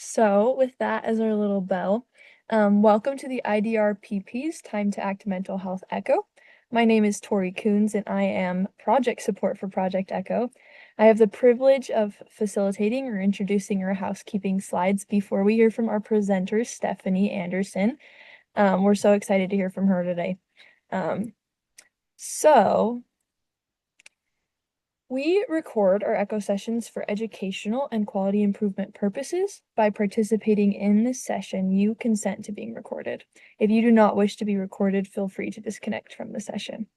So, with that as our little bell, welcome to the IDRPP's Time to Act Mental Health Echo. My name is Tori Coons, and I am project support for Project Echo. I have the privilege of facilitating or introducing our housekeeping slides before we hear from our presenter, Stephanie Anderson. We're so excited to hear from her today. So, we record our echo sessions for educational and quality improvement purposes. By participating in this session, you consent to being recorded. If you do not wish to be recorded, feel free to disconnect from the session.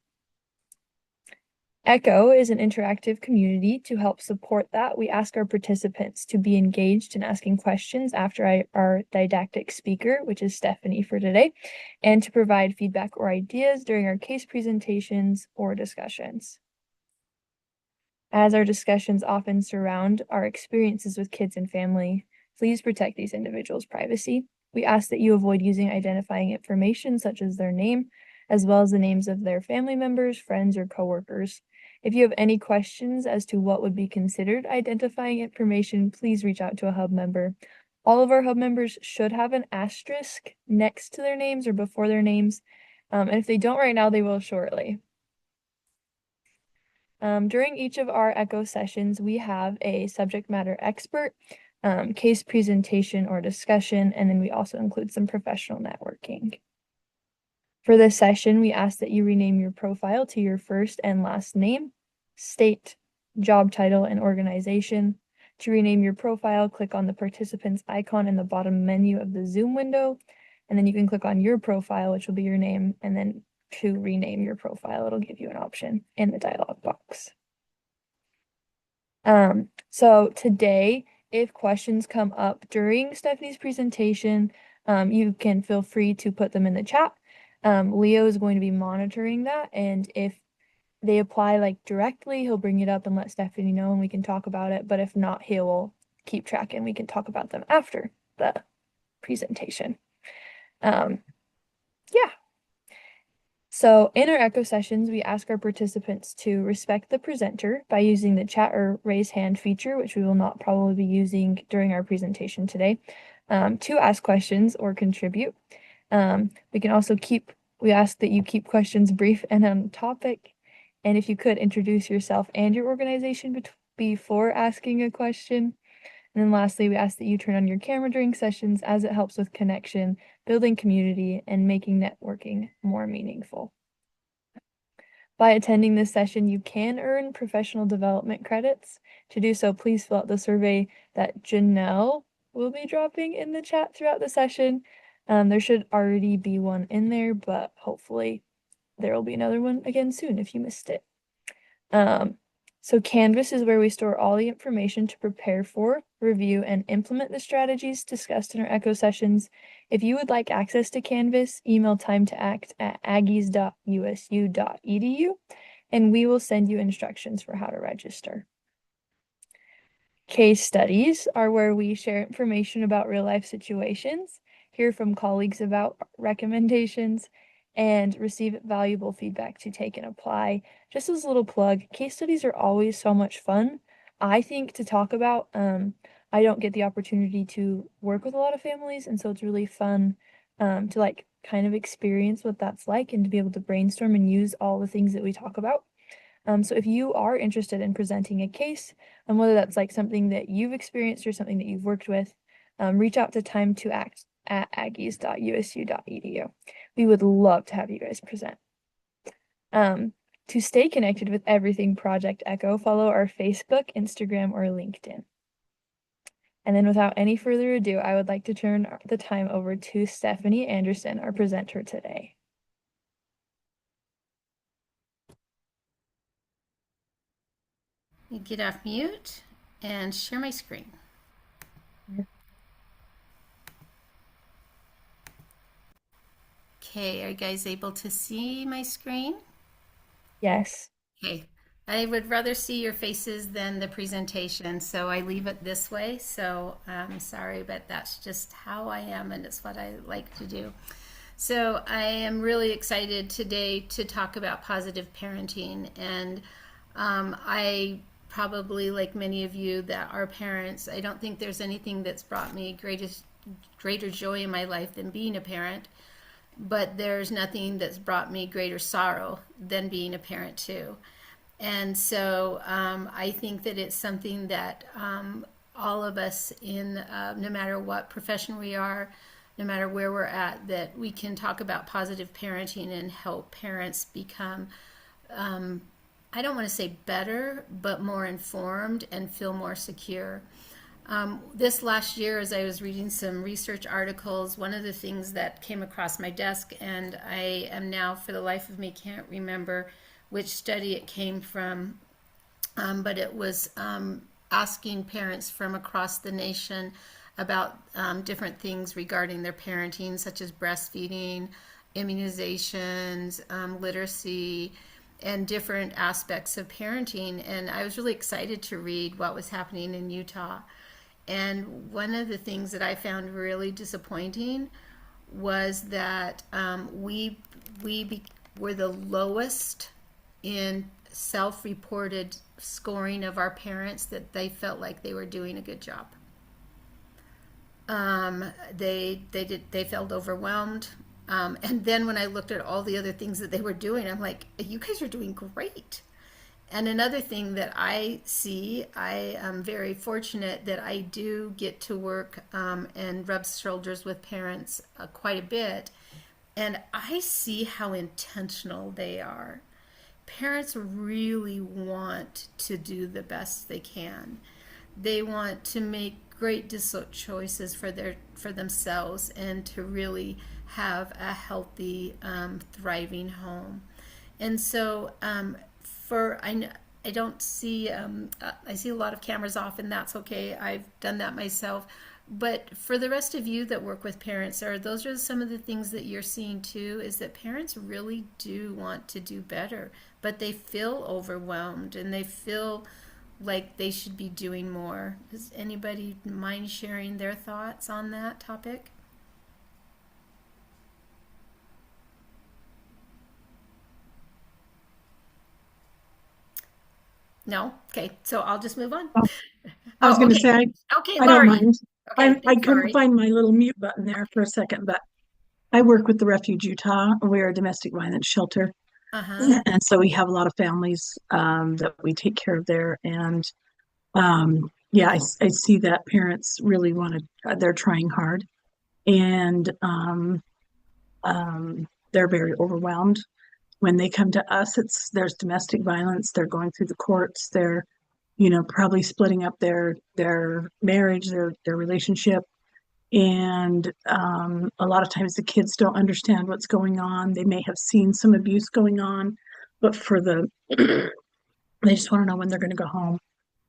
Echo is an interactive community. To help support that, we ask our participants to be engaged in asking questions after our didactic speaker, which is Stephanie for today, and to provide feedback or ideas during our case presentations or discussions. As our discussions often surround our experiences with kids and family, please protect these individuals' privacy. We ask that you avoid using identifying information such as their name, as well as the names of their family members, friends, or coworkers. If you have any questions as to what would be considered identifying information, please reach out to a hub member. All of our hub members should have an asterisk next to their names or before their names. And if they don't right now, they will shortly. During each of our echo sessions, we have a subject matter expert, case presentation or discussion, and then we also include some professional networking. For this session, we ask that you rename your profile to your first and last name, state, job title, and organization. To rename your profile, click on the participant's icon in the bottom menu of the Zoom window, and then you can click on your profile, which will be your name, and then to rename your profile, it'll give you an option in the dialog box. So today, if questions come up during Stephanie's presentation, you can feel free to put them in the chat. Leo is going to be monitoring that, and if they apply like directly, he'll bring it up and let Stephanie know and we can talk about it. But if not, he will keep track and we can talk about them after the presentation. Yeah. So in our echo sessions, we ask our participants to respect the presenter by using the chat or raise hand feature, which we will not probably be using during our presentation today, to ask questions or contribute. We ask that you keep questions brief and on topic. And if you could introduce yourself and your organization before asking a question. And then lastly, we ask that you turn on your camera during sessions as it helps with connection, building community, and making networking more meaningful. By attending this session, you can earn professional development credits. To do so, please fill out the survey that Janelle will be dropping in the chat throughout the session. There should already be one in there, but hopefully there will be another one again soon if you missed it. So Canvas is where we store all the information to prepare for, review, and implement the strategies discussed in our echo sessions. If you would like access to Canvas, email timetoact@aggies.usu.edu, and we will send you instructions for how to register. Case studies are where we share information about real-life situations, hear from colleagues about recommendations, and receive valuable feedback to take and apply. Just as a little plug, case studies are always so much fun, I think, to talk about. I don't get the opportunity to work with a lot of families, and so it's really fun to like kind of experience what that's like and to be able to brainstorm and use all the things that we talk about. So if you are interested in presenting a case, whether that's like something that you've experienced or something that you've worked with, reach out to timetoact@aggies.usu.edu. We would love to have you guys present. To stay connected with everything Project Echo, follow our Facebook, Instagram, or LinkedIn. And then without any further ado, I would like to turn the time over to Stephanie Anderson, our presenter today. Get off mute and share my screen. Okay, are you guys able to see my screen? Yes. Okay, I would rather see your faces than the presentation, so I leave it this way. So I'm sorry, but that's just how I am, and it's what I like to do. So I am really excited today to talk about positive parenting, and I probably like many of you that are parents, I don't think there's anything that's brought me greater joy in my life than being a parent, but there's nothing that's brought me greater sorrow than being a parent too. And so I think that it's something that all of us in no matter what profession we are, no matter where we're at, that we can talk about positive parenting and help parents become, I don't want to say better, but more informed and feel more secure. This last year, as I was reading some research articles, one of the things that came across my desk, and I am now, for the life of me, can't remember which study it came from, but it was asking parents from across the nation about different things regarding their parenting, such as breastfeeding, immunizations, literacy, and different aspects of parenting. And I was really excited to read what was happening in Utah. And one of the things that I found really disappointing was that we were the lowest in self-reported scoring of our parents, that they felt like they were doing a good job. They felt overwhelmed. And then when I looked at all the other things that they were doing, I'm like, you guys are doing great. And another thing that I see, I am very fortunate that I do get to work and rub shoulders with parents quite a bit. And I see how intentional they are. Parents really want to do the best they can. They want to make great choices for themselves and to really have a healthy, thriving home. And so I don't see I see a lot of cameras off, and that's okay. I've done that myself. But for the rest of you that work with parents, those are some of the things that you're seeing too, is that parents really do want to do better, but they feel overwhelmed and they feel like they should be doing more. Does anybody mind sharing their thoughts on that topic? No? Okay, so I'll just move on. Oh, I was Oh, going to okay. say, Okay, I don't Laurie. mind. Okay, I thanks, couldn't Laurie. find my little mute button there for a second, but I work with the Refuge Utah. We're a domestic violence shelter. Uh-huh. And so we have a lot of families that we take care of there. And yeah, I see that parents really want to, they're trying hard and they're very overwhelmed. When they come to us, there's domestic violence. They're going through the courts. They're, probably splitting up their marriage, their relationship. And a lot of times the kids don't understand what's going on. They may have seen some abuse going on, but they just want to know when they're going to go home.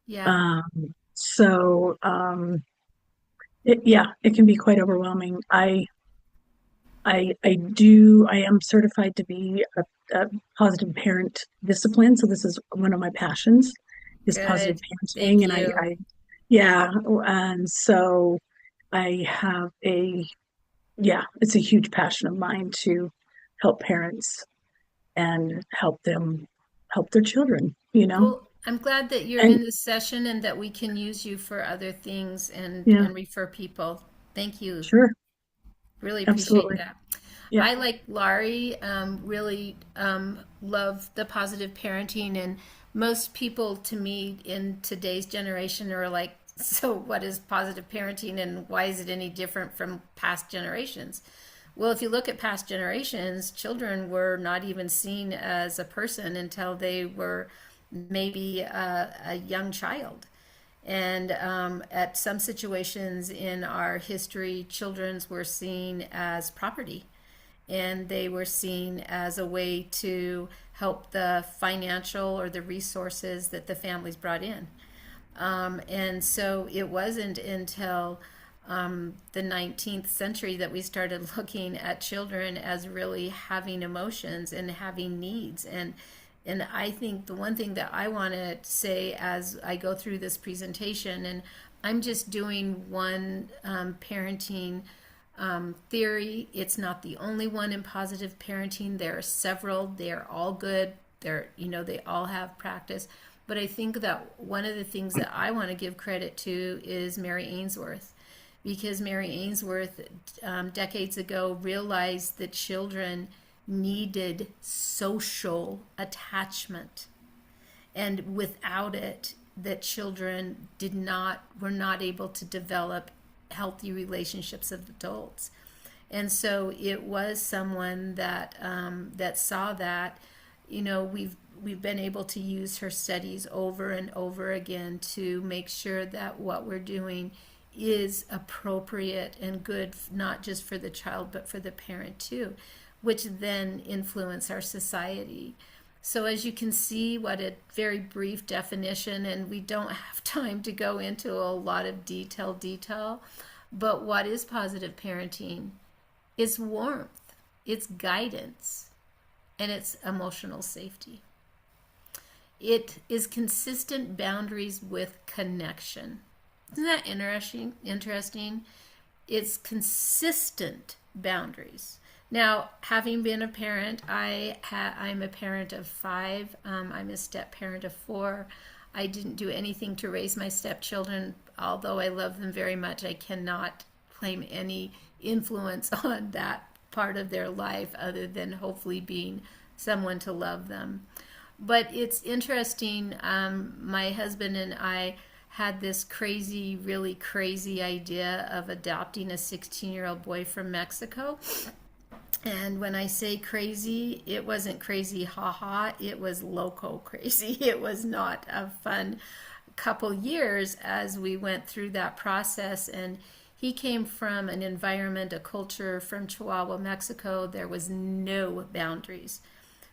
Yeah. So yeah, it can be quite overwhelming. I am certified to be a positive parent discipline. So this is one of my passions is positive Good. parenting. Thank And you. yeah, and so I have yeah, it's a huge passion of mine to help parents and help their children. Well, I'm glad that you're And in this session and that we can use you for other things yeah, and refer people. Thank you. sure, Really appreciate absolutely. that. Yeah, I, like Laurie, really love the positive parenting, and most people to me in today's generation are like, so what is positive parenting and why is it any different from past generations? Well, if you look at past generations, children were not even seen as a person until they were maybe a young child. And at some situations in our history, children's were seen as property, and they were seen as a way to help the financial or the resources that the families brought in. And so it wasn't until the 19th century that we started looking at children as really having emotions and having needs. And I think the one thing that I want to say as I go through this presentation, and I'm just doing one parenting theory. It's not the only one in positive parenting. There are several. They're all good. They all have practice. But I think that one of the things that I want to give credit to is Mary Ainsworth, because Mary Ainsworth, decades ago, realized that children needed social attachment, and without it, that children were not able to develop healthy relationships with adults. And so it was someone that that saw that. We've been able to use her studies over and over again to make sure that what we're doing is appropriate and good, not just for the child but for the parent too, which then influence our society. So as you can see, what a very brief definition, and we don't have time to go into a lot of detail, but what is positive parenting? It's warmth, it's guidance, and it's emotional safety. It is consistent boundaries with connection. Isn't that interesting? It's consistent boundaries. Now, having been a parent, I'm a parent of 5. I'm a step parent of 4. I didn't do anything to raise my stepchildren, although I love them very much. I cannot claim any influence on that part of their life other than hopefully being someone to love them. But it's interesting. My husband and I had this really crazy idea of adopting a 16-year-old boy from Mexico. And when I say crazy, it wasn't crazy haha, it was loco crazy. It was not a fun couple years as we went through that process. And he came from an environment, a culture from Chihuahua, Mexico. There was no boundaries.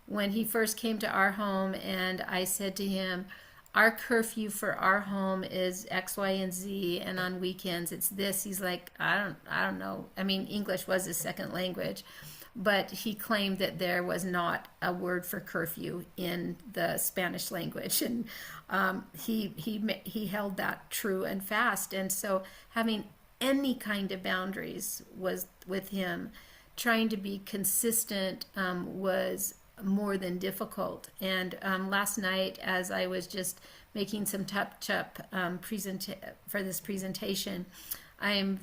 When he first came to our home and I said to him, our curfew for our home is X, Y, and Z, and on weekends it's this. He's like, I don't know. I mean, English was his second language, but he claimed that there was not a word for curfew in the Spanish language, and he held that true and fast. And so having any kind of boundaries was with him. Trying to be consistent was more than difficult. And last night, as I was just making some touch-up for this presentation, I'm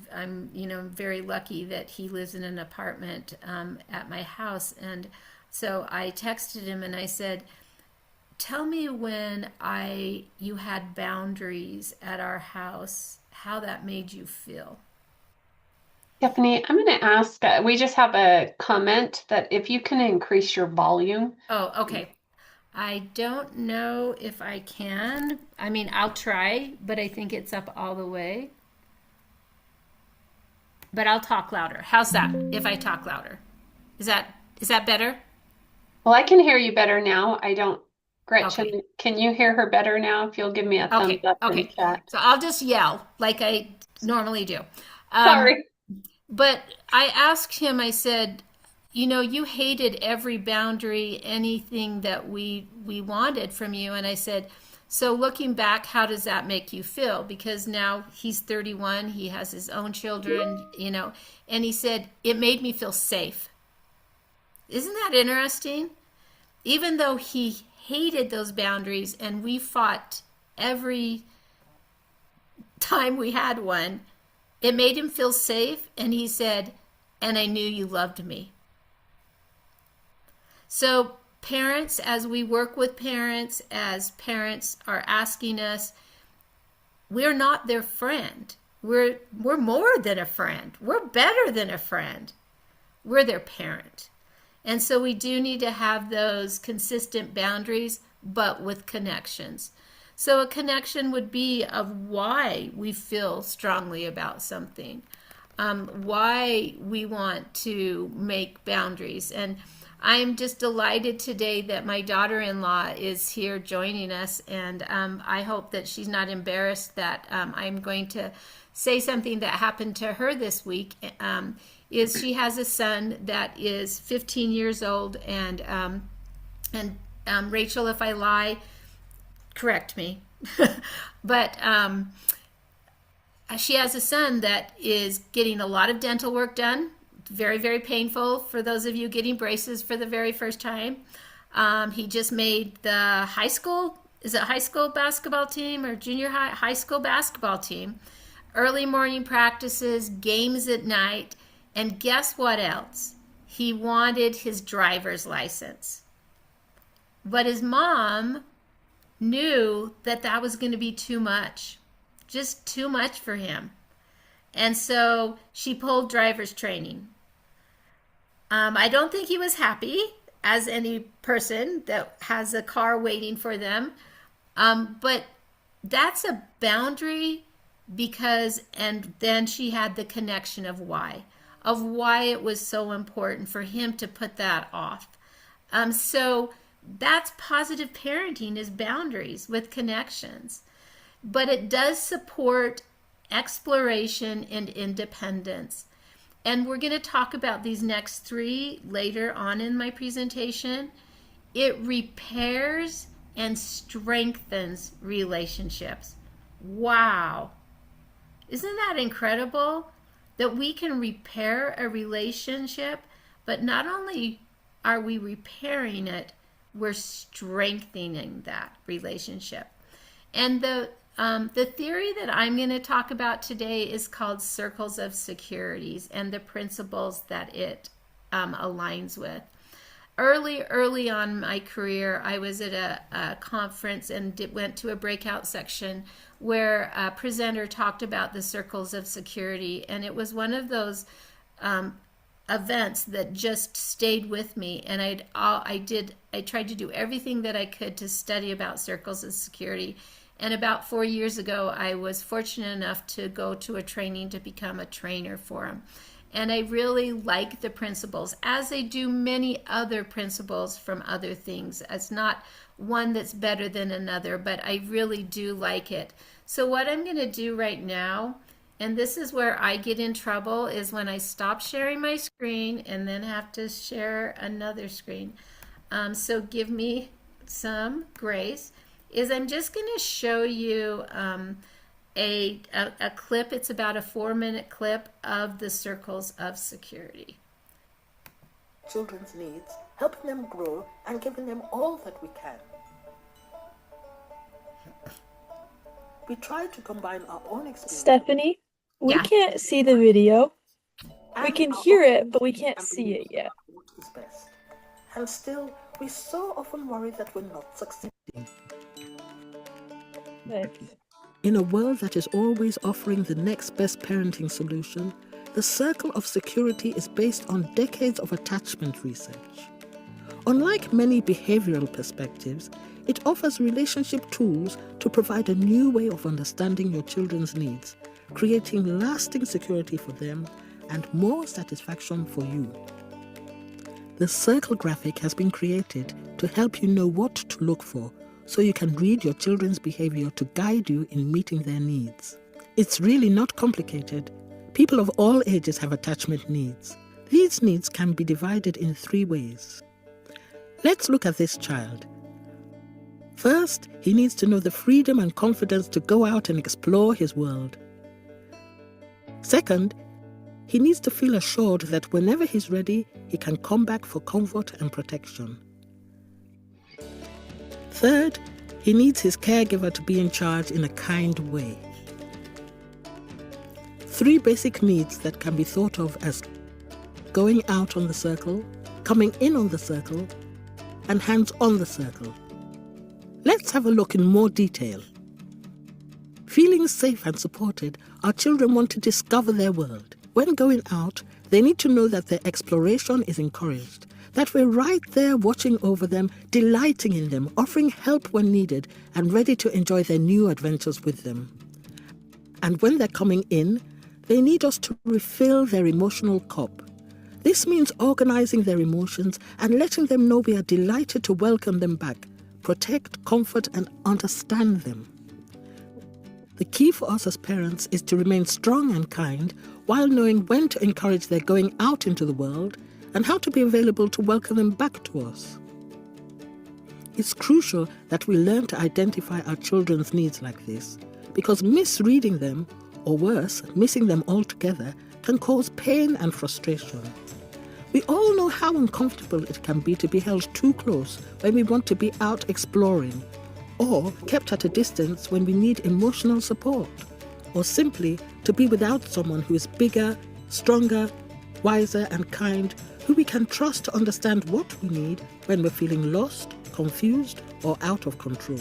very lucky that he lives in an apartment at my house, and so I texted him and I said, "Tell me when you had boundaries at our house, how that made you feel." Stephanie, I'm going to ask, we just have a comment that if you can increase your volume. Oh, okay. I don't know if I can. I mean, I'll try, but I think it's up all the way. But I'll talk louder. How's that if I talk louder? Is that better? Well, I can hear you better now. I don't. Gretchen, Okay. can you hear her better now? If you'll give me a thumbs Okay. up in Okay. chat. So I'll just yell like I normally do. Sorry. But I asked him, I said, you hated every boundary, anything that we wanted from you. And I said, so looking back, how does that make you feel? Because now he's 31, he has his own children, and he said, it made me feel safe. Isn't that interesting? Even though he hated those boundaries and we fought every time we had one, it made him feel safe, and he said, and I knew you loved me. So parents, as we work with parents, as parents are asking us, we're not their friend. We're more than a friend. We're better than a friend. We're their parent. And so we do need to have those consistent boundaries, but with connections. So a connection would be of why we feel strongly about something, why we want to make boundaries. And I'm just delighted today that my daughter-in-law is here joining us, and I hope that she's not embarrassed that I'm going to say something that happened to her this week. Is she has a son that is 15 years old, and Rachel, if I lie, correct me. But she has a son that is getting a lot of dental work done. Very, very painful for those of you getting braces for the very first time. He just made the high school is it high school basketball team or junior high school basketball team, early morning practices, games at night, and guess what else? He wanted his driver's license. But his mom knew that that was going to be too much, just too much for him. And so she pulled driver's training. I don't think he was happy, as any person that has a car waiting for them. But that's a boundary because, and then she had the connection of why it was so important for him to put that off. So that's positive parenting, is boundaries with connections. But it does support exploration and independence. And we're going to talk about these next three later on in my presentation. It repairs and strengthens relationships. Wow. Isn't that incredible? That we can repair a relationship, but not only are we repairing it, we're strengthening that relationship. And the theory that I'm going to talk about today is called circles of securities and the principles that it aligns with. Early on in my career, I was at a conference and went to a breakout section where a presenter talked about the circles of security, and it was one of those events that just stayed with me. And I tried to do everything that I could to study about circles of security. And about 4 years ago, I was fortunate enough to go to a training to become a trainer for them. And I really like the principles, as I do many other principles from other things. It's not one that's better than another, but I really do like it. So what I'm going to do right now, and this is where I get in trouble, is when I stop sharing my screen and then have to share another screen. So give me some grace. Is I'm just going to show you a clip. It's about a 4-minute clip of the circles of security. Children's needs, helping them grow and giving them all that we can. We try to combine our own experience. Stephanie, we Yeah. can't see the video. We and can our hear own it, but we can't and see it yet. what is best. And still, we so often worry that we're not succeeding. Thanks. In a world that is always offering the next best parenting solution, the circle of security is based on decades of attachment research. Unlike many behavioral perspectives, it offers relationship tools to provide a new way of understanding your children's needs, creating lasting security for them and more satisfaction for you. The circle graphic has been created to help you know what to look for, so you can read your children's behavior to guide you in meeting their needs. It's really not complicated. People of all ages have attachment needs. These needs can be divided in 3 ways. Let's look at this child. First, he needs to know the freedom and confidence to go out and explore his world. Second, he needs to feel assured that whenever he's ready, he can come back for comfort and protection. Third, he needs his caregiver to be in charge in a kind way. 3 basic needs that can be thought of as going out on the circle, coming in on the circle, and hands on the circle. Let's have a look in more detail. Feeling safe and supported, our children want to discover their world. When going out, they need to know that their exploration is encouraged, that we're right there watching over them, delighting in them, offering help when needed, and ready to enjoy their new adventures with them. And when they're coming in, they need us to refill their emotional cup. This means organizing their emotions and letting them know we are delighted to welcome them back, protect, comfort, and understand them. The key for us as parents is to remain strong and kind while knowing when to encourage their going out into the world and how to be available to welcome them back to us. It's crucial that we learn to identify our children's needs like this, because misreading them, or worse, missing them altogether, can cause pain and frustration. We all know how uncomfortable it can be to be held too close when we want to be out exploring, or kept at a distance when we need emotional support, or simply to be without someone who is bigger, stronger, wiser and kind, who we can trust to understand what we need when we're feeling lost, confused or out of control.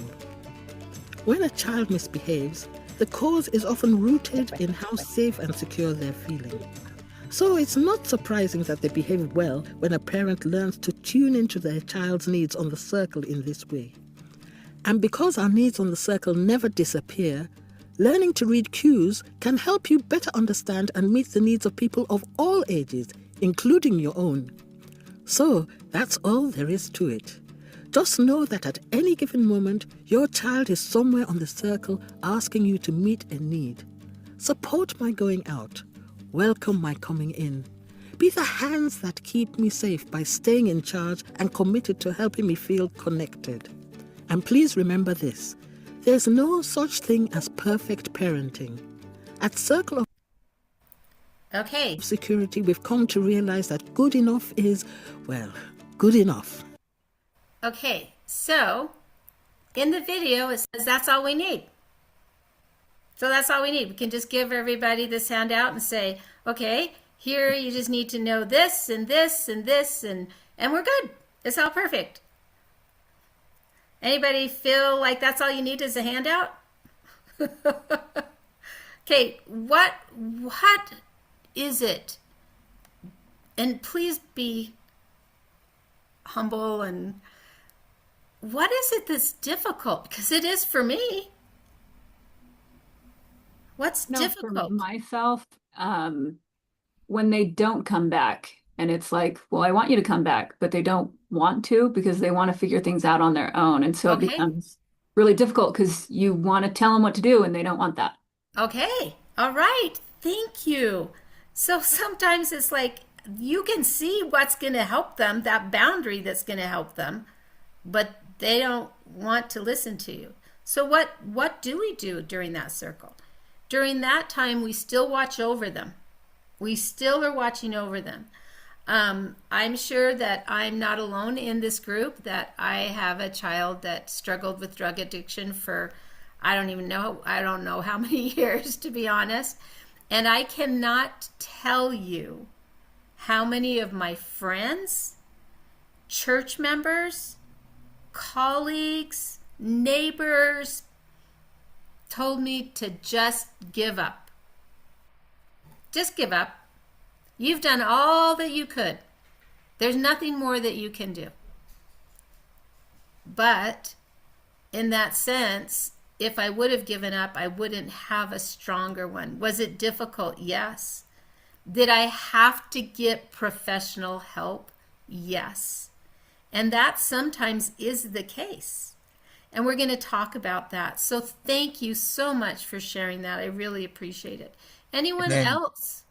When a child misbehaves, the cause is often rooted in how safe and secure they're feeling. So it's not surprising that they behave well when a parent learns to tune into their child's needs on the circle in this way. And because our needs on the circle never disappear, learning to read cues can help you better understand and meet the needs of people of all ages, including your own. So that's all there is to it. Just know that at any given moment, your child is somewhere on the circle asking you to meet a need. Support my going out. Welcome my coming in. Be the hands that keep me safe by staying in charge and committed to helping me feel connected. And please remember this, there's no such thing as perfect parenting. At Circle of Security, we've come to realize that good enough is, well, good enough. Okay, so in the video it says that's all we need. So that's all we need. We can just give everybody this handout and say, okay, here you just need to know this and this and this and we're good. It's all perfect. Anybody feel like that's all you need is a handout? Okay, what is it? And please be humble, and what is it that's difficult? Because it is for me. What's difficult? For myself, when they don't come back, and it's like, well, I want you to come back, but they don't want to because they want to figure things out on their own. And so it becomes really difficult because you want to tell them what to do and they don't want that. Okay. All right. Thank you. So sometimes it's like you can see what's going to help them, that boundary that's going to help them, but they don't want to listen to you. So what do we do during that circle? During that time, we still watch over them. We still are watching over them. I'm sure that I'm not alone in this group, that I have a child that struggled with drug addiction for, I don't know how many years, to be honest. And I cannot tell you how many of my friends, church members, colleagues, neighbors told me to just give up. Just give up. You've done all that you could. There's nothing more that you can do. But in that sense, if I would have given up, I wouldn't have a stronger one. Was it difficult? Yes. Did I have to get professional help? Yes. And that sometimes is the case. And we're going to talk about that. So thank you so much for sharing that. I really appreciate it. Anyone else?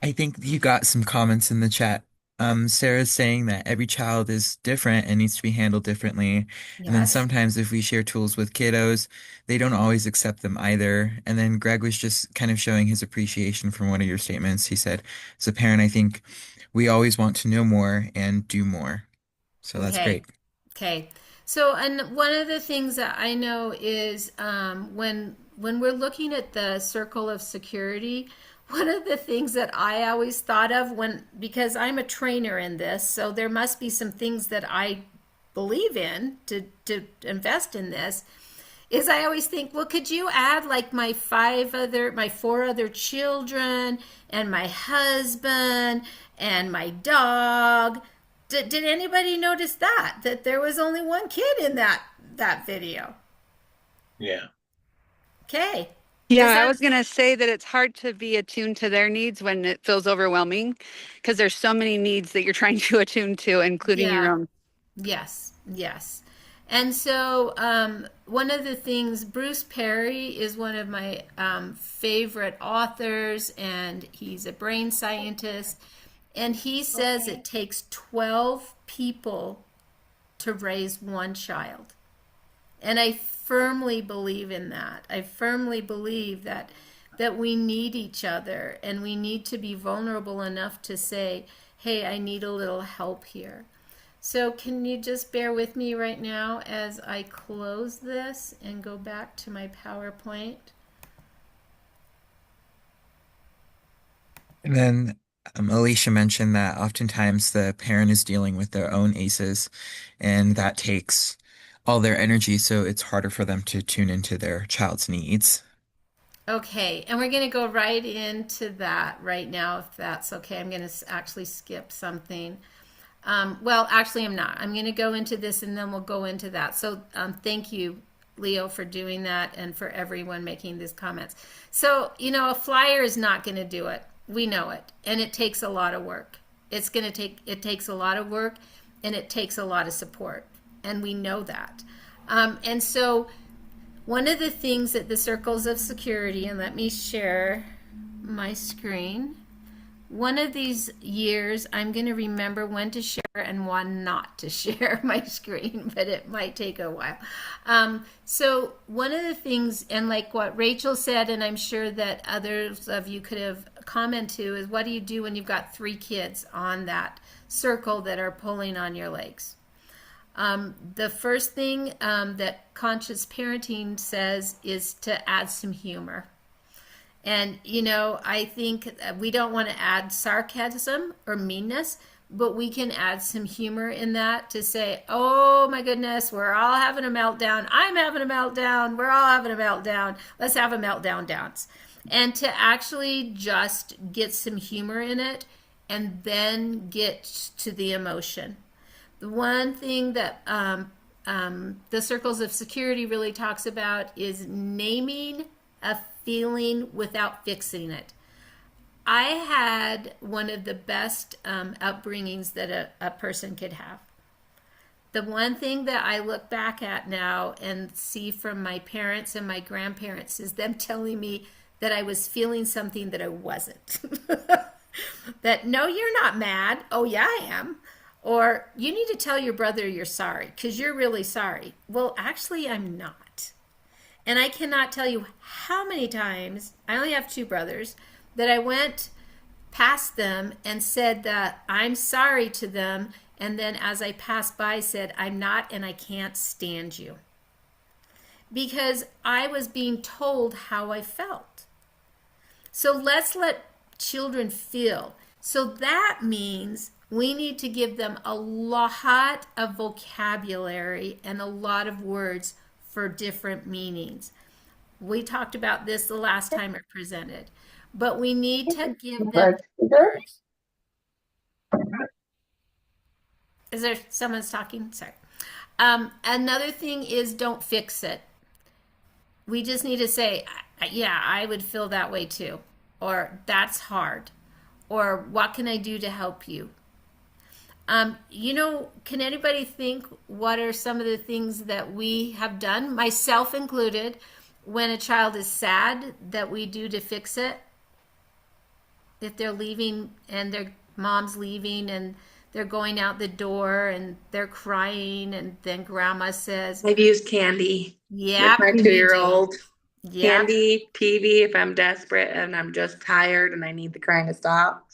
I think you got some comments in the chat. Sarah's saying that every child is different and needs to be handled differently. Yes. And then sometimes if we share tools with kiddos, they don't always accept them either. And then Greg was just kind of showing his appreciation from one of your statements. He said, as a parent, I think we always want to know more and do more. So that's great. Okay. So, and one of the things that I know is when we're looking at the circle of security, one of the things that I always thought of because I'm a trainer in this, so there must be some things that I believe in to invest in this, is I always think, well, could you add like my 4 other children and my husband and my dog? Did anybody notice that there was only one kid in that video? Yeah. Okay. Yeah, I was going to say that it's hard to be attuned to their needs when it feels overwhelming because there's so many needs that you're trying to attune to, including your own. Yes, yes. And so one of the things, Bruce Perry is one of my favorite authors, and he's a brain scientist. And he says it takes 12 people to raise one child. And I firmly believe in that. I firmly believe that we need each other, and we need to be vulnerable enough to say, hey, I need a little help here. So can you just bear with me right now as I close this and go back to my PowerPoint? And then Alicia mentioned that oftentimes the parent is dealing with their own ACEs, and that takes all their energy, so it's harder for them to tune into their child's needs. Okay, and we're going to go right into that right now, if that's okay. I'm going to actually skip something. Well, actually, I'm not. I'm going to go into this and then we'll go into that. So thank you, Leo, for doing that and for everyone making these comments. So, a flyer is not going to do it. We know it. And it takes a lot of work. It takes a lot of work and it takes a lot of support. And we know that. And so one of the things that the circles of security, and let me share my screen. One of these years, I'm going to remember when to share and when not to share my screen, but it might take a while. So one of the things, and like what Rachel said, and I'm sure that others of you could have commented to, is what do you do when you've got 3 kids on that circle that are pulling on your legs? The first thing that conscious parenting says is to add some humor. And, I think we don't want to add sarcasm or meanness, but we can add some humor in that to say, oh my goodness, we're all having a meltdown. I'm having a meltdown. We're all having a meltdown. Let's have a meltdown dance. And to actually just get some humor in it and then get to the emotion. The one thing that the circles of security really talks about is naming a feeling without fixing it. I had one of the best upbringings that a person could have. The one thing that I look back at now and see from my parents and my grandparents is them telling me that I was feeling something that I wasn't. That, no, you're not mad. Oh, yeah, I am. Or you need to tell your brother you're sorry because you're really sorry. Well, actually, I'm not. And I cannot tell you how many times, I only have 2 brothers, that I went past them and said that I'm sorry to them. And then as I passed by, said, I'm not and I can't stand you. Because I was being told how I felt. So let's let children feel. So that means we need to give them a lot of vocabulary and a lot of words for different meanings. We talked about this the last time it presented, but we need to give them words. Is there someone's talking? Sorry. Another thing is don't fix it. We just need to say, yeah, I would feel that way too. Or that's hard. Or what can I do to help you? Can anybody think what are some of the things that we have done, myself included, when a child is sad that we do to fix it? If they're leaving and their mom's leaving and they're going out the door and they're crying and then grandma says, I've used candy yeah, with my 2-year-old. Yep. Candy, TV if I'm desperate and I'm just tired and I need the crying to stop.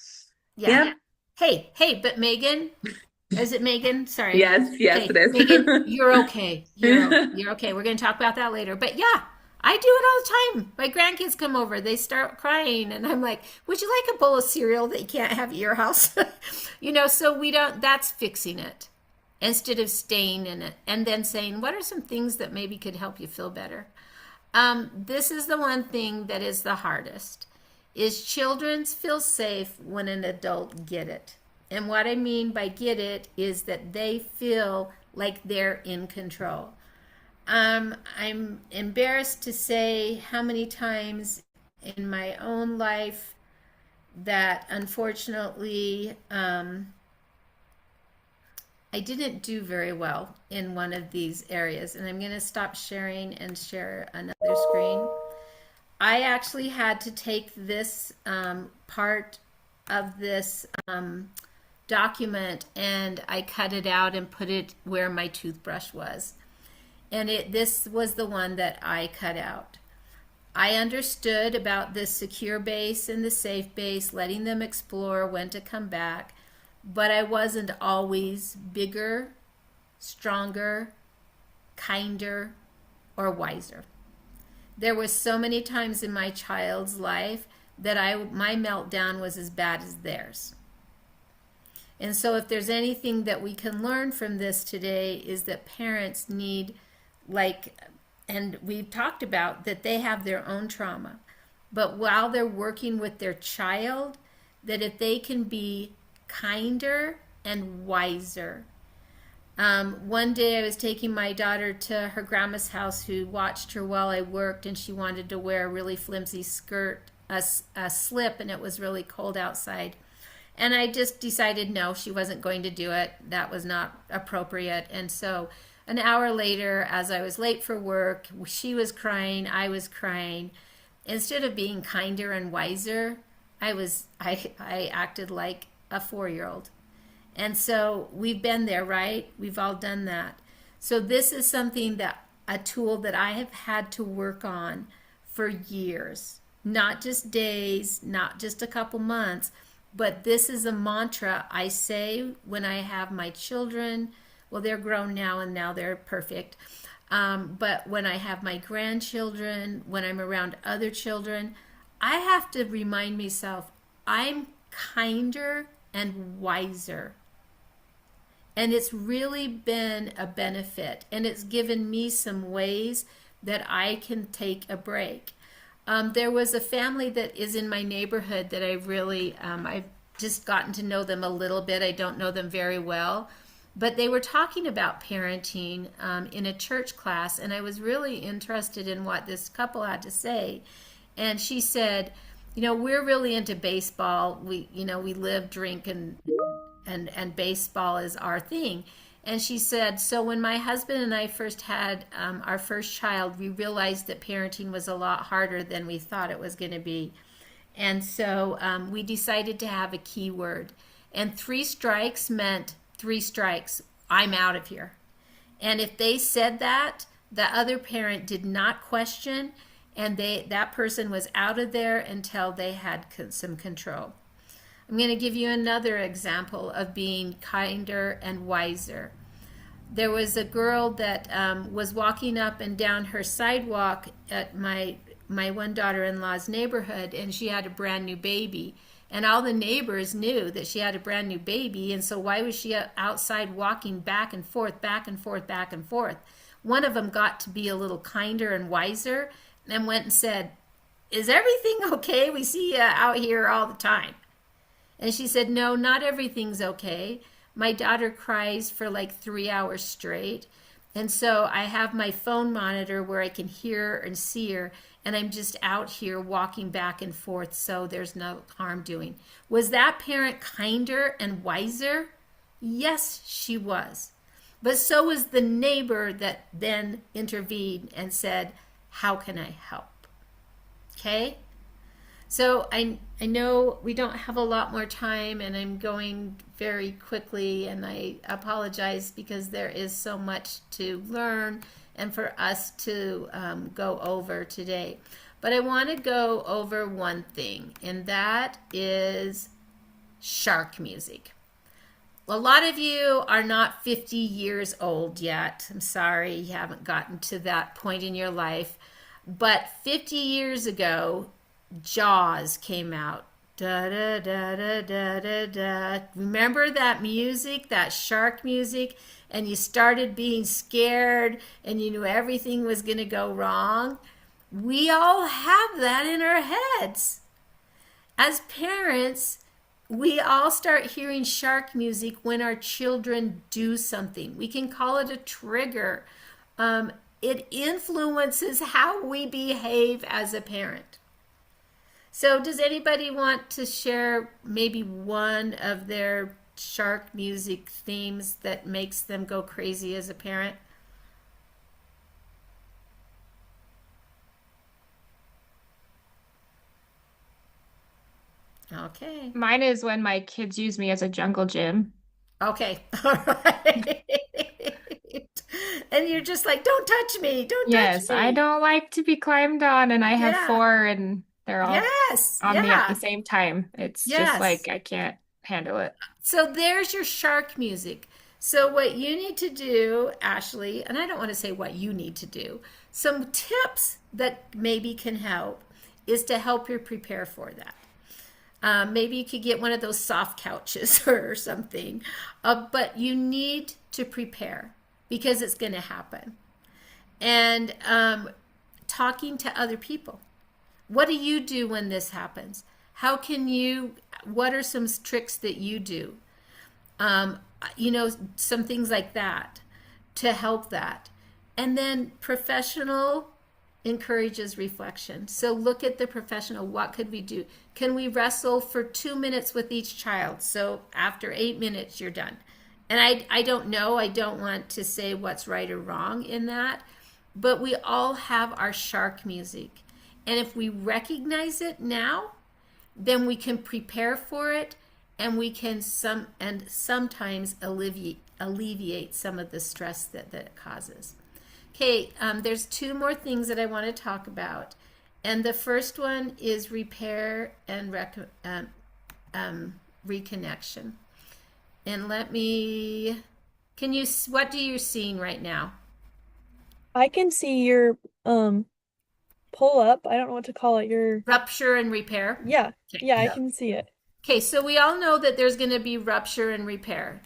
Yeah. Hey, but Megan, is it Megan? Sorry. Yes, okay, it is. Megan, you're okay. You're okay. We're going to talk about that later. But yeah, I do it all the time. My grandkids come over, they start crying, and I'm like, would you like a bowl of cereal that you can't have at your house? So we don't, that's fixing it instead of staying in it and then saying, what are some things that maybe could help you feel better? This is the one thing that is the hardest, is children feel safe when an adult get it. And what I mean by get it is that they feel like they're in control. I'm embarrassed to say how many times in my own life that unfortunately I didn't do very well in one of these areas. And I'm going to stop sharing and share another screen. I actually had to take this part of this document and I cut it out and put it where my toothbrush was. And this was the one that I cut out. I understood about the secure base and the safe base, letting them explore when to come back. but I wasn't always bigger, stronger, kinder, or wiser. There were so many times in my child's life that my meltdown was as bad as theirs. And so if there's anything that we can learn from this today is that parents need, like, and we've talked about that they have their own trauma, but while they're working with their child, that if they can be kinder and wiser. One day I was taking my daughter to her grandma's house, who watched her while I worked, and she wanted to wear a really flimsy skirt, a slip, and it was really cold outside. And I just decided no, she wasn't going to do it. That was not appropriate. And so an hour later, as I was late for work, she was crying, I was crying. Instead of being kinder and wiser, I acted like a 4-year-old. And so we've been there, right? We've all done that. So this is a tool that I have had to work on for years, not just days, not just a couple months, but this is a mantra I say when I have my children. Well, they're grown now and now they're perfect. But when I have my grandchildren, when I'm around other children, I have to remind myself I'm kinder and wiser. And it's really been a benefit, and it's given me some ways that I can take a break. There was a family that is in my neighborhood that I've just gotten to know them a little bit. I don't know them very well, but they were talking about parenting in a church class, and I was really interested in what this couple had to say. And she said, we're really into baseball. We live, drink, and baseball is our thing. And she said, so when my husband and I first had our first child, we realized that parenting was a lot harder than we thought it was going to be. And so we decided to have a keyword. And 3 strikes meant 3 strikes. I'm out of here. And if they said that, the other parent did not question, and that person was out of there until they had some control. I'm going to give you another example of being kinder and wiser. There was a girl that was walking up and down her sidewalk at my one daughter-in-law's neighborhood, and she had a brand new baby. And all the neighbors knew that she had a brand new baby, and so why was she outside walking back and forth, back and forth, back and forth? One of them got to be a little kinder and wiser and went and said, "Is everything okay? We see you out here all the time." And she said, "No, not everything's okay. My daughter cries for like 3 hours straight. And so I have my phone monitor where I can hear and see her, and I'm just out here walking back and forth, so there's no harm doing." Was that parent kinder and wiser? Yes, she was. But so was the neighbor that then intervened and said, "How can I help?" Okay? So I know we don't have a lot more time, and I'm going very quickly, and I apologize because there is so much to learn and for us to go over today. But I want to go over one thing, and that is shark music. A lot of you are not 50 years old yet. I'm sorry you haven't gotten to that point in your life. But 50 years ago, Jaws came out. Da, da, da, da, da, da, da. Remember that music, that shark music? And you started being scared and you knew everything was going to go wrong. We all have that in our heads. As parents, we all start hearing shark music when our children do something. We can call it a trigger. It influences how we behave as a parent. So does anybody want to share maybe one of their shark music themes that makes them go crazy as a parent? Okay. Mine is when my kids use me as a jungle gym. Okay. All right. And you're just like, don't touch me. Don't touch Yes, me. I don't like to be climbed on, and I have Yeah. 4, and they're all Yes. on me at Yeah. the same time. It's just Yes. like I can't handle it. So there's your shark music. So what you need to do, Ashley, and I don't want to say what you need to do, some tips that maybe can help is to help you prepare for that. Maybe you could get one of those soft couches or something, but you need to prepare because it's going to happen. And talking to other people. What do you do when this happens? What are some tricks that you do? Some things like that to help that. And then professional encourages reflection. So look at the professional. What could we do? Can we wrestle for 2 minutes with each child? So after 8 minutes, you're done. And I don't know. I don't want to say what's right or wrong in that. But we all have our shark music. And if we recognize it now, then we can prepare for it, and we can sometimes alleviate some of the stress that it causes. Okay, there's 2 more things that I want to talk about. And the first one is repair and reconnection. And what are you seeing right now? I can see your pull up. I don't know what to call it. Your rupture and repair. Yeah. Okay. Yeah, I can see it. Okay, so we all know that there's going to be rupture and repair.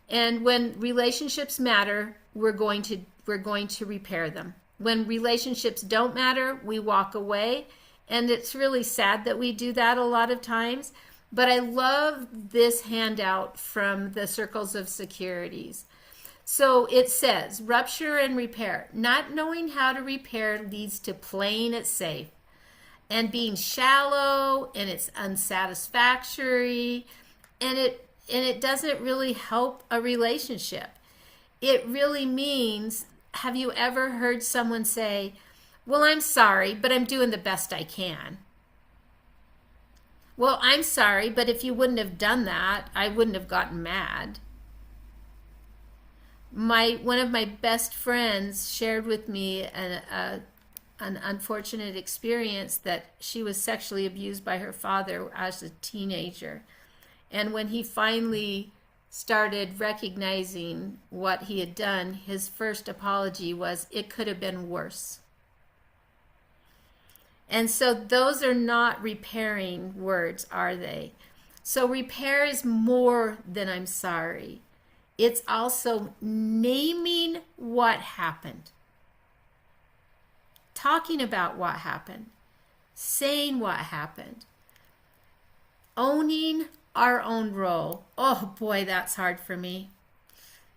And when relationships matter, we're going to repair them. When relationships don't matter, we walk away. And it's really sad that we do that a lot of times. But I love this handout from the Circles of Securities. So it says, rupture and repair. Not knowing how to repair leads to playing it safe and being shallow, and it's unsatisfactory, and it doesn't really help a relationship. It really means, have you ever heard someone say, well, I'm sorry, but I'm doing the best I can? Well, I'm sorry, but if you wouldn't have done that, I wouldn't have gotten mad. One of my best friends shared with me an unfortunate experience that she was sexually abused by her father as a teenager. And when he finally started recognizing what he had done, his first apology was, it could have been worse. And so those are not repairing words, are they? So repair is more than I'm sorry. It's also naming what happened. Talking about what happened. Saying what happened. Owning our own role. Oh boy, that's hard for me.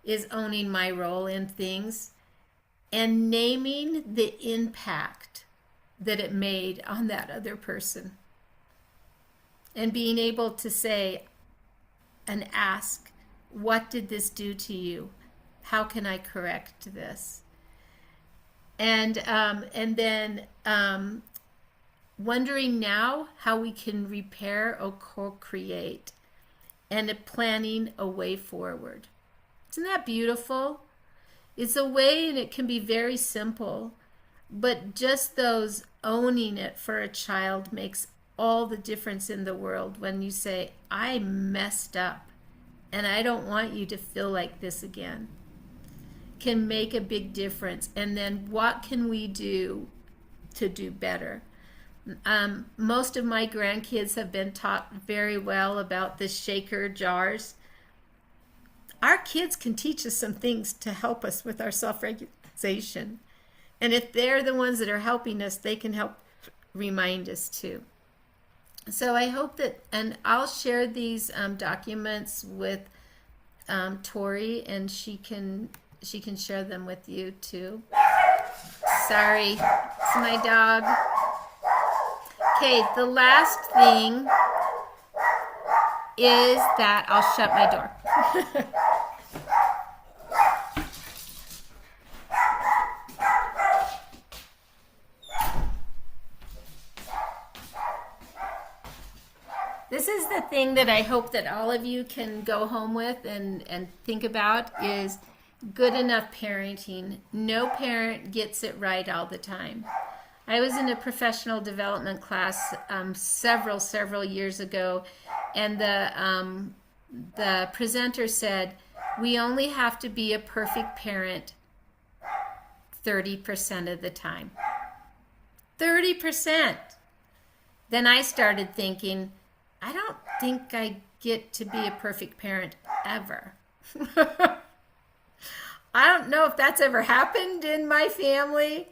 Is owning my role in things. And naming the impact that it made on that other person. And being able to say and ask, what did this do to you? How can I correct this? And then wondering now how we can repair or co-create, and planning a way forward. Isn't that beautiful? It's a way, and it can be very simple, but just those owning it for a child makes all the difference in the world when you say, I messed up and I don't want you to feel like this again. Can make a big difference. And then what can we do to do better? Most of my grandkids have been taught very well about the shaker jars. Our kids can teach us some things to help us with our self-regulation. And if they're the ones that are helping us, they can help remind us too. So I hope that, and I'll share these documents with Tori, and she can share them with you too. Sorry, it's my dog. Okay, the last thing is that I'll shut my door. This is the thing that I hope that all of you can go home with and think about is good enough parenting. No parent gets it right all the time. I was in a professional development class several years ago, and the presenter said, we only have to be a perfect parent 30% of the time. 30%. Then I started thinking, I don't think I get to be a perfect parent ever. I don't know if that's ever happened in my family.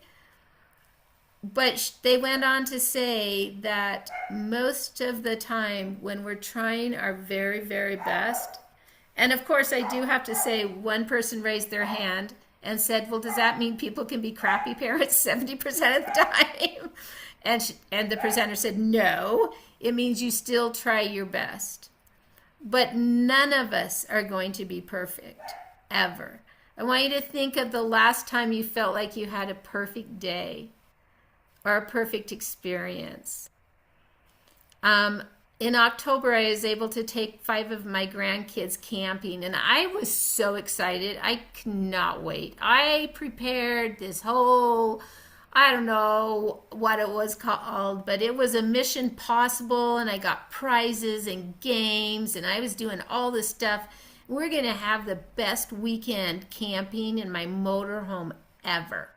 But they went on to say that most of the time when we're trying our very, very best, and of course I do have to say one person raised their hand and said, well, does that mean people can be crappy parents 70% of the time? And the presenter said, no, it means you still try your best. But none of us are going to be perfect, ever. I want you to think of the last time you felt like you had a perfect day or a perfect experience. In October, I was able to take 5 of my grandkids camping, and I was so excited. I cannot wait. I prepared this whole, I don't know what it was called, but it was a Mission Possible, and I got prizes and games, and I was doing all this stuff. We're going to have the best weekend camping in my motorhome ever.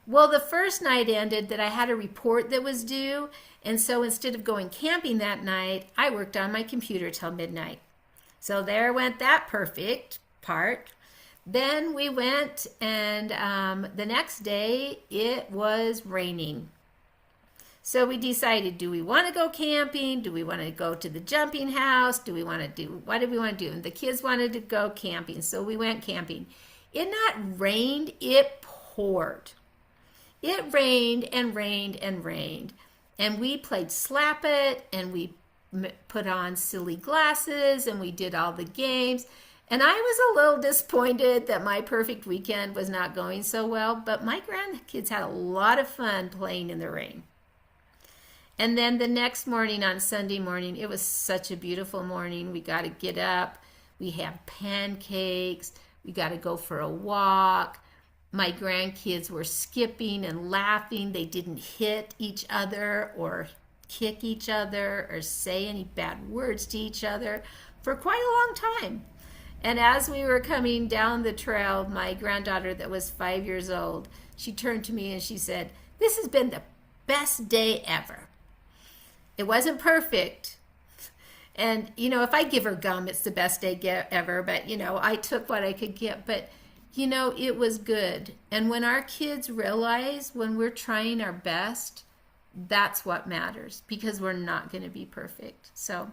Well, the first night ended that I had a report that was due, and so instead of going camping that night, I worked on my computer till midnight. So there went that perfect part. Then we went, and the next day it was raining. So we decided, do we want to go camping? Do we want to go to the jumping house? What did we want to do? And the kids wanted to go camping, so we went camping. It not rained, it poured. It rained and rained and rained. And we played Slap It, and we put on silly glasses, and we did all the games. And I was a little disappointed that my perfect weekend was not going so well, but my grandkids had a lot of fun playing in the rain. And then the next morning, on Sunday morning, it was such a beautiful morning. We got to get up. We have pancakes. We got to go for a walk. My grandkids were skipping and laughing. They didn't hit each other or kick each other or say any bad words to each other for quite a long time. And as we were coming down the trail, my granddaughter that was 5 years old, she turned to me and she said, "This has been the best day ever." It wasn't perfect. And, if I give her gum, it's the best day ever. But, I took what I could get. But, it was good. And when our kids realize when we're trying our best, that's what matters, because we're not going to be perfect. So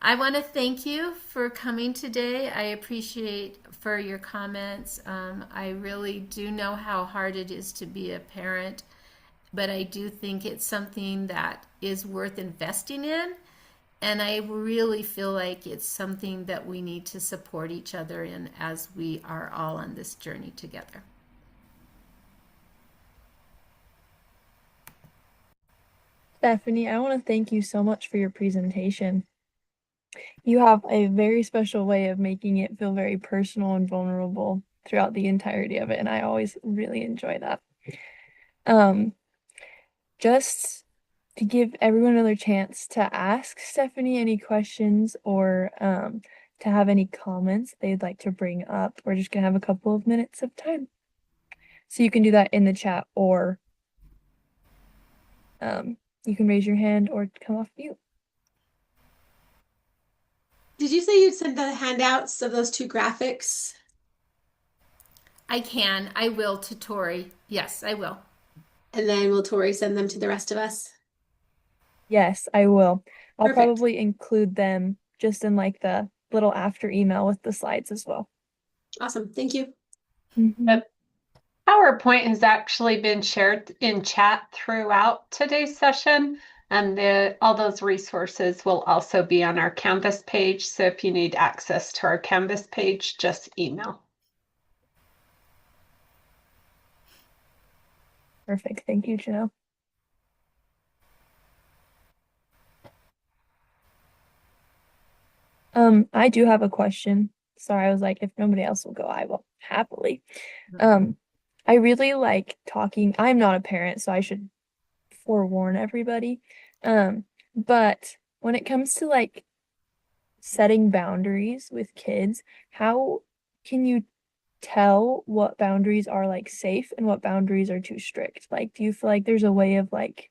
I want to thank you for coming today. I appreciate for your comments. I really do know how hard it is to be a parent, but I do think it's something that is worth investing in. And I really feel like it's something that we need to support each other in as we are all on this journey together. Stephanie, I want to thank you so much for your presentation. You have a very special way of making it feel very personal and vulnerable throughout the entirety of it, and I always really enjoy that. Just to give everyone another chance to ask Stephanie any questions or to have any comments they'd like to bring up. We're just gonna have a couple of minutes of time. So you can do that in the chat, or you can raise your hand or come off mute. Did you say you'd send the handouts of those 2 graphics? I will to Tori. Yes, I will. And then will Tori send them to the rest of us? Yes, I will. I'll Perfect. probably include them just in like the little after email with the slides as well. Awesome. Thank you. Mm-hmm. PowerPoint has actually been shared in chat throughout today's session, and all those resources will also be on our Canvas page. So if you need access to our Canvas page, just email. Perfect. Thank you, Janelle. I do have a question. Sorry, I was like, if nobody else will go, I will happily. I really like talking. I'm not a parent, so I should forewarn everybody. But when it comes to like setting boundaries with kids, how can you tell what boundaries are like safe and what boundaries are too strict? Like, do you feel like there's a way of like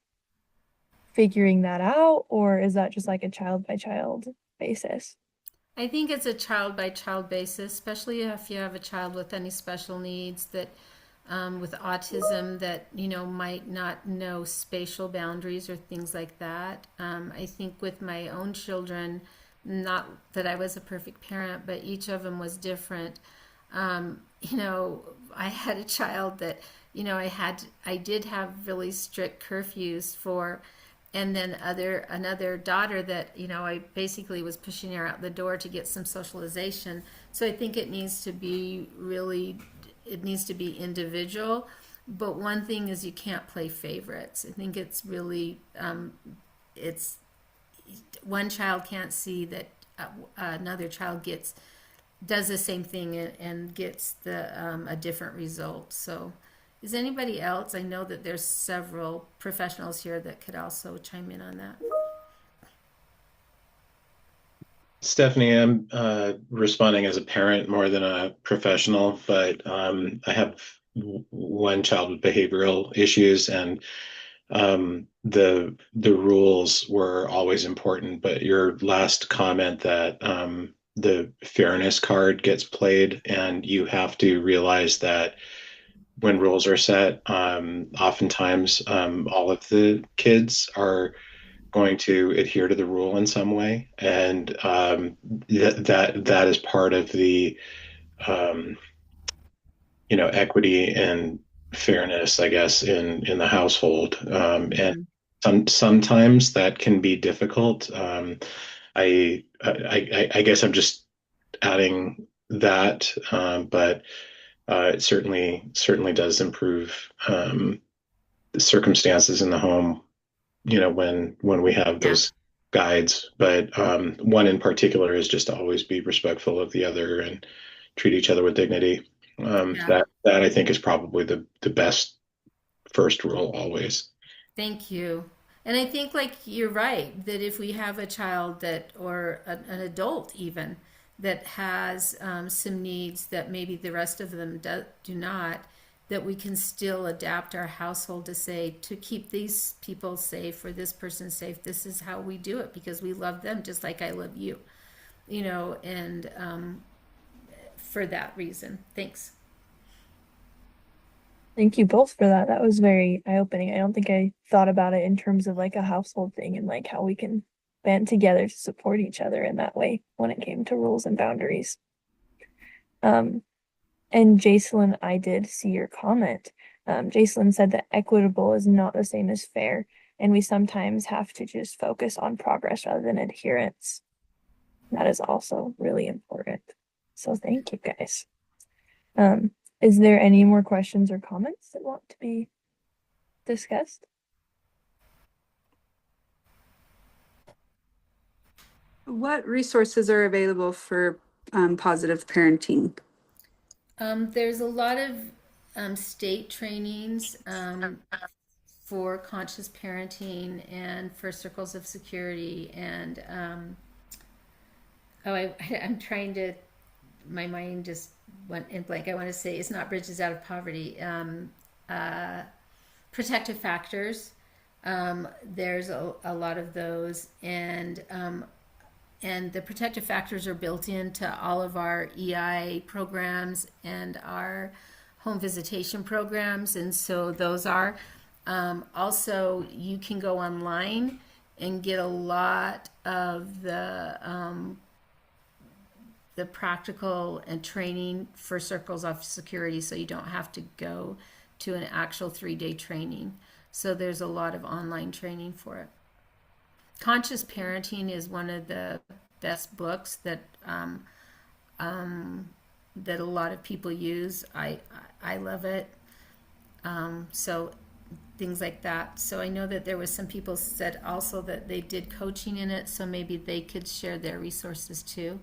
figuring that out, or is that just like a child by child basis? I think it's a child by child basis, especially if you have a child with any special needs that with autism that might not know spatial boundaries or things like that. I think with my own children, not that I was a perfect parent, but each of them was different. I had a child that I did have really strict curfews for, and then another daughter that I basically was pushing her out the door to get some socialization. So I think it needs to be individual. But one thing is you can't play favorites. I think it's really it's one child can't see that another child does the same thing and gets a different result. So is anybody else? I know that there's several professionals here that could also chime in on that. Stephanie, I'm responding as a parent more than a professional, but I have one child with behavioral issues, and the rules were always important. But your last comment that the fairness card gets played, and you have to realize that when rules are set, oftentimes all of the kids are going to adhere to the rule in some way, and that is part of the um, equity and fairness, I guess, in the household. And sometimes that can be difficult. I guess I'm just adding that, but it certainly does improve the circumstances in the home, when we have those guides. But one in particular is just to always be respectful of the other and treat each other with dignity. That I think is probably the best first rule always. Thank you. And I think like you're right that if we have a child that or an adult even that has some needs that maybe the rest of them do not, that we can still adapt our household to say to keep these people safe or this person safe. This is how we do it because we love them just like I love you, and for that reason. Thanks. Thank you both for that. That was very eye-opening. I don't think I thought about it in terms of like a household thing and like how we can band together to support each other in that way when it came to rules and boundaries. And Jacelyn, I did see your comment. Jacelyn said that equitable is not the same as fair, and we sometimes have to just focus on progress rather than adherence. That is also really important. So thank you guys. Is there any more questions or comments that want to be discussed? What resources are available for positive parenting? There's a lot of state trainings for conscious parenting and for circles of security. And I'm trying to, my mind just went in blank. I want to say it's not Bridges Out of Poverty. Protective factors. There's a lot of those, and the protective factors are built into all of our EI programs and our home visitation programs, and so those are. Also, you can go online and get a lot of the practical and training for circles of security, so you don't have to go to an actual 3-day training. So there's a lot of online training for it. Conscious Parenting is one of the best books that that a lot of people use. I love it. So things like that. So I know that there was some people said also that they did coaching in it, so maybe they could share their resources too.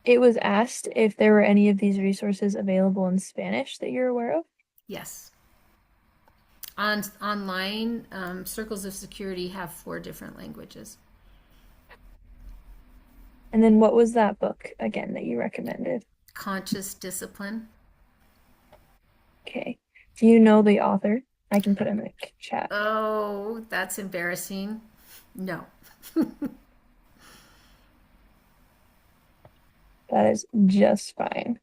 It was asked if there were any of these resources available in Spanish that you're aware of. Yes. Online, Circles of Security have 4 different languages. And then what was that book again that you recommended? Conscious Discipline. Okay. Do you know the author? I can put in the chat. Oh, that's embarrassing. No. That is just fine.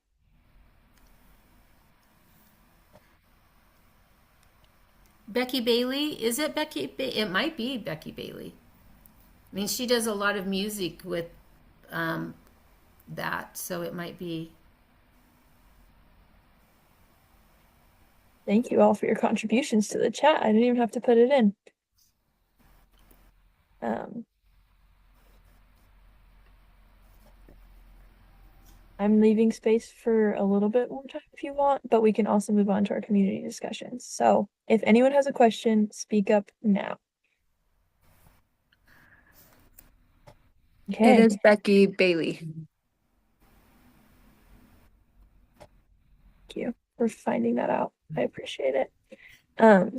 Becky Bailey, is it Becky? It might be Becky Bailey. I mean, she does a lot of music with that, so it might be. Thank you all for your contributions to the chat. I didn't even have to put it in. I'm leaving space for a little bit more time if you want, but we can also move on to our community discussions. So if anyone has a question, speak up now. Okay. It is Becky Bailey. Thank you for finding that out. I appreciate it.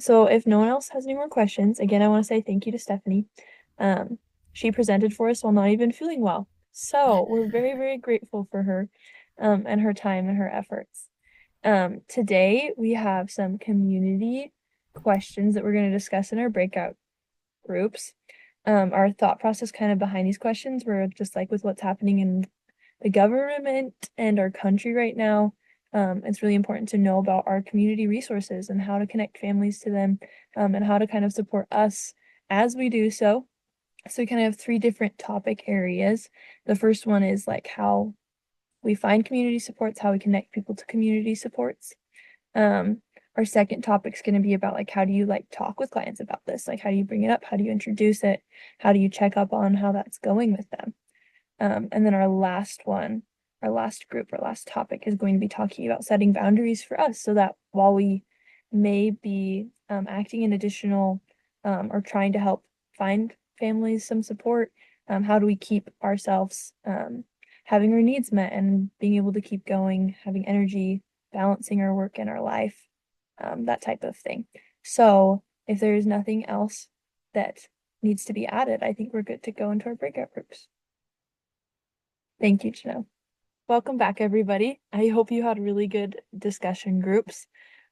So if no one else has any more questions, again, I want to say thank you to Stephanie. She presented for us while not even feeling well. So we're very, very grateful for her, and her time and her efforts. Today we have some community questions that we're going to discuss in our breakout groups. Our thought process kind of behind these questions were just like with what's happening in the government and our country right now. It's really important to know about our community resources and how to connect families to them, and how to kind of support us as we do so. So we kind of have 3 different topic areas. The first one is like how we find community supports, how we connect people to community supports. Our second topic is going to be about like how do you like talk with clients about this? Like how do you bring it up? How do you introduce it? How do you check up on how that's going with them? And then our last topic is going to be talking about setting boundaries for us so that while we may be acting in additional or trying to help find families some support, how do we keep ourselves having our needs met and being able to keep going, having energy, balancing our work and our life, that type of thing. So if there's nothing else that needs to be added, I think we're good to go into our breakout groups. Thank you, Janelle. Welcome back, everybody. I hope you had really good discussion groups.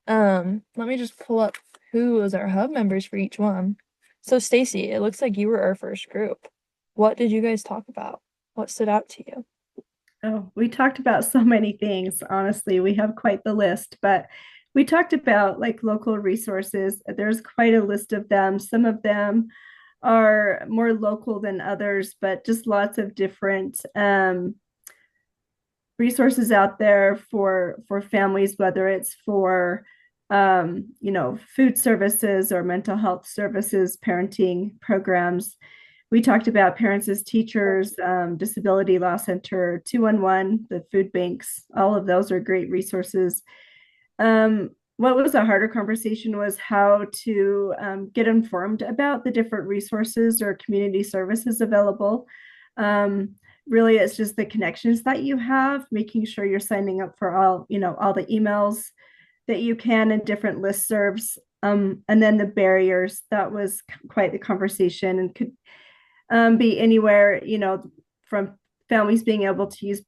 Let me just pull up who was our hub members for each one. So Stacy, it looks like you were our first group. What did you guys talk about? What stood out to you? Oh, we talked about so many things. Honestly, we have quite the list, but we talked about like local resources. There's quite a list of them. Some of them are more local than others, but just lots of different resources out there for families, whether it's for food services or mental health services, parenting programs. We talked about Parents as Teachers, Disability Law Center, 211, the food banks. All of those are great resources. What was a harder conversation was how to get informed about the different resources or community services available. Really, it's just the connections that you have, making sure you're signing up for all the emails that you can in different listservs. And then the barriers, that was quite the conversation and could be anywhere, from families being able to use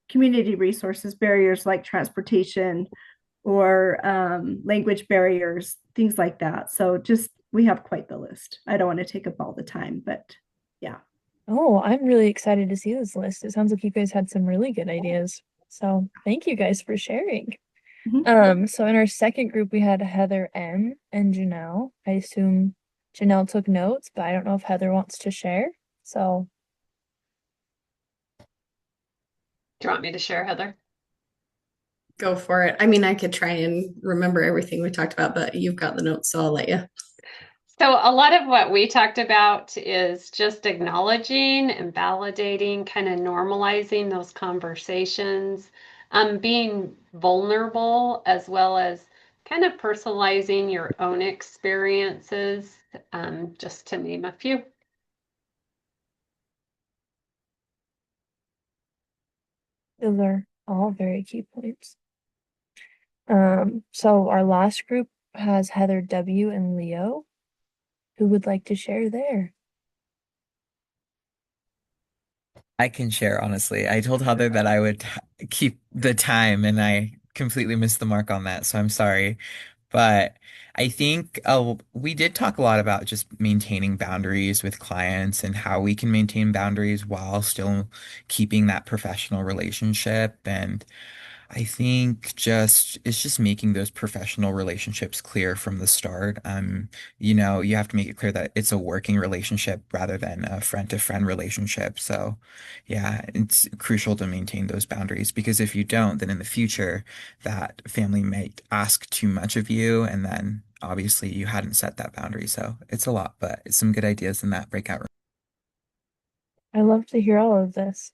community resources, barriers like transportation or language barriers, things like that. So just, we have quite the list. I don't want to take up all the time, but yeah. Oh, I'm really excited to see this list. It sounds like you guys had some really good ideas. So thank you guys for sharing. So in our second group, we had Heather M and Janelle. I assume Janelle took notes, but I don't know if Heather wants to share. So Do you want me to share, Heather? Go for it. I mean, I could try and remember everything we talked about, but you've got the notes, so I'll let you. So a lot of what we talked about is just acknowledging and validating, kind of normalizing those conversations, being vulnerable, as well as kind of personalizing your own experiences, just to name a few. those are all very key points. So our last group has Heather W. and Leo. Who would like to share there? I can share, honestly. I told Heather that I would keep the time, and I completely missed the mark on that, so I'm sorry. But I think we did talk a lot about just maintaining boundaries with clients and how we can maintain boundaries while still keeping that professional relationship. And I think just it's just making those professional relationships clear from the start. You have to make it clear that it's a working relationship rather than a friend-to-friend relationship. So, yeah, it's crucial to maintain those boundaries because if you don't, then in the future, that family might ask too much of you, and then obviously you hadn't set that boundary. So it's a lot, but it's some good ideas in that breakout room. I love to hear all of this.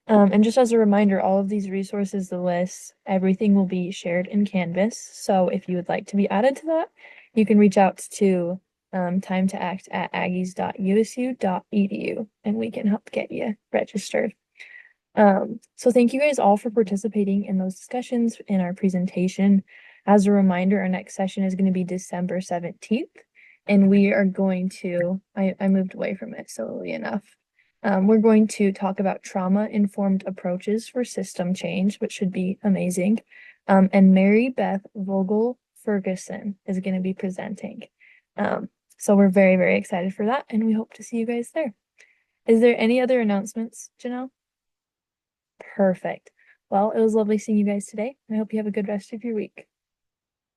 And just as a reminder, all of these resources, the lists, everything will be shared in Canvas. So if you would like to be added to that, you can reach out to time to act at aggies.usu.edu and we can help get you registered. So thank you guys all for participating in those discussions in our presentation. As a reminder, our next session is going to be December 17th, and we are going to, I moved away from it slowly enough. We're going to talk about trauma-informed approaches for system change, which should be amazing. And Mary Beth Vogel Ferguson is going to be presenting. So we're very, very excited for that, and we hope to see you guys there. Is there any other announcements, Janelle? Perfect. Well, it was lovely seeing you guys today. I hope you have a good rest of your week.